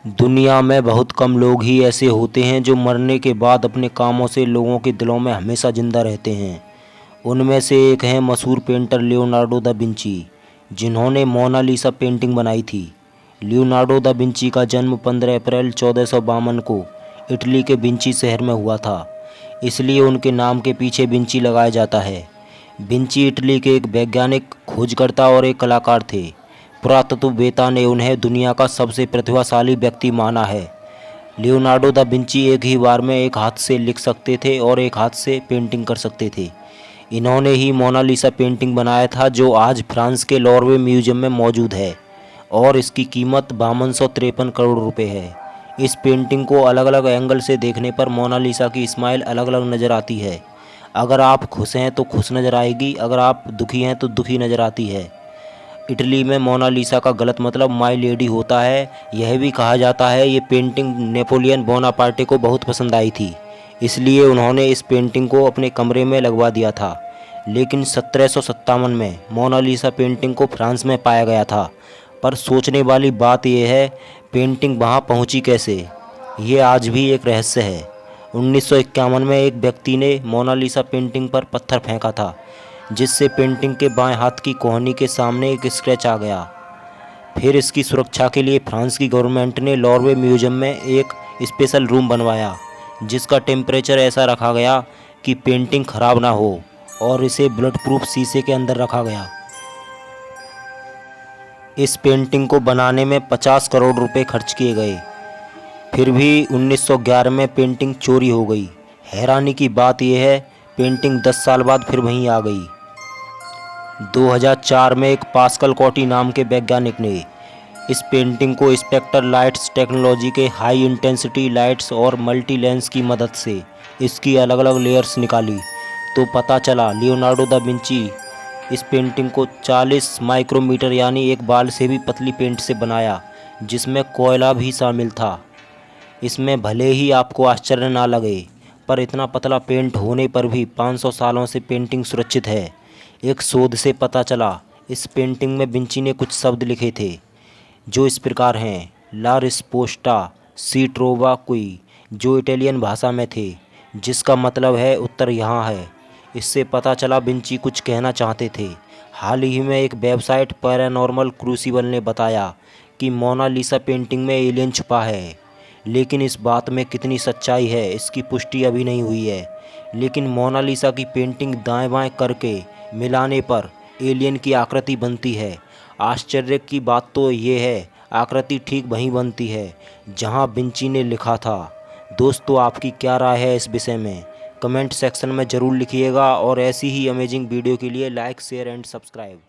दुनिया में बहुत कम लोग ही ऐसे होते हैं जो मरने के बाद अपने कामों से लोगों के दिलों में हमेशा जिंदा रहते हैं। उनमें से एक हैं मशहूर पेंटर लियोनार्डो दा विंची, जिन्होंने मोनालिसा पेंटिंग बनाई थी। लियोनार्डो दा विंची का जन्म 15 अप्रैल 1452 को इटली के विंची शहर में हुआ था, इसलिए उनके नाम के पीछे विंची लगाया जाता है। विंची इटली के एक वैज्ञानिक, खोजकर्ता और एक कलाकार थे। पुरातत्ववेत्ता ने उन्हें दुनिया का सबसे प्रतिभाशाली व्यक्ति माना है। लियोनार्डो दा विंची एक ही बार में एक हाथ से लिख सकते थे और एक हाथ से पेंटिंग कर सकते थे। इन्होंने ही मोनालिसा पेंटिंग बनाया था, जो आज फ्रांस के लोuvre म्यूजियम में मौजूद है और इसकी कीमत 5253 करोड़ रुपए है। इस पेंटिंग को अलग अलग एंगल से देखने पर मोनालिसा की स्माइल अलग अलग नज़र आती है। अगर आप खुश हैं तो खुश नज़र आएगी, अगर आप दुखी हैं तो दुखी नज़र आती है। इटली में मोनालिसा का गलत मतलब माय लेडी होता है। यह भी कहा जाता है ये पेंटिंग नेपोलियन बोनापार्टे को बहुत पसंद आई थी, इसलिए उन्होंने इस पेंटिंग को अपने कमरे में लगवा दिया था। लेकिन 1757 में मोनालिसा पेंटिंग को फ्रांस में पाया गया था। पर सोचने वाली बात यह है, पेंटिंग वहाँ पहुँची कैसे, ये आज भी एक रहस्य है। 1951 में एक व्यक्ति ने मोनालिसा पेंटिंग पर पत्थर फेंका था, जिससे पेंटिंग के बाएं हाथ की कोहनी के सामने एक स्क्रैच आ गया। फिर इसकी सुरक्षा के लिए फ्रांस की गवर्नमेंट ने लोuvre म्यूजियम में एक स्पेशल रूम बनवाया, जिसका टेम्परेचर ऐसा रखा गया कि पेंटिंग खराब ना हो, और इसे बुलेट प्रूफ शीशे के अंदर रखा गया। इस पेंटिंग को बनाने में 50 करोड़ रुपए खर्च किए गए। फिर भी 1911 में पेंटिंग चोरी हो गई। हैरानी की बात यह है, पेंटिंग 10 साल बाद फिर वहीं आ गई। 2004 में एक पास्कल कॉटी नाम के वैज्ञानिक ने इस पेंटिंग को स्पेक्टर लाइट्स टेक्नोलॉजी के हाई इंटेंसिटी लाइट्स और मल्टी लेंस की मदद से इसकी अलग अलग लेयर्स निकाली, तो पता चला लियोनार्डो दा विंची इस पेंटिंग को 40 माइक्रोमीटर यानी एक बाल से भी पतली पेंट से बनाया, जिसमें कोयला भी शामिल था। इसमें भले ही आपको आश्चर्य ना लगे, पर इतना पतला पेंट होने पर भी 500 सालों से पेंटिंग सुरक्षित है। एक शोध से पता चला, इस पेंटिंग में विंची ने कुछ शब्द लिखे थे, जो इस प्रकार हैं: ला रिस्पोस्टा सी ट्रोवा क्वी, जो इटालियन भाषा में थे, जिसका मतलब है उत्तर यहाँ है। इससे पता चला विंची कुछ कहना चाहते थे। हाल ही में एक वेबसाइट पैरानॉर्मल क्रूसिबल ने बताया कि मोनालिसा पेंटिंग में एलियन छुपा है, लेकिन इस बात में कितनी सच्चाई है इसकी पुष्टि अभी नहीं हुई है। लेकिन मोनालिसा की पेंटिंग दाएं बाएं करके मिलाने पर एलियन की आकृति बनती है। आश्चर्य की बात तो ये है, आकृति ठीक वहीं बनती है जहां विंची ने लिखा था। दोस्तों, आपकी क्या राय है इस विषय में? कमेंट सेक्शन में ज़रूर लिखिएगा, और ऐसी ही अमेजिंग वीडियो के लिए लाइक, शेयर एंड सब्सक्राइब।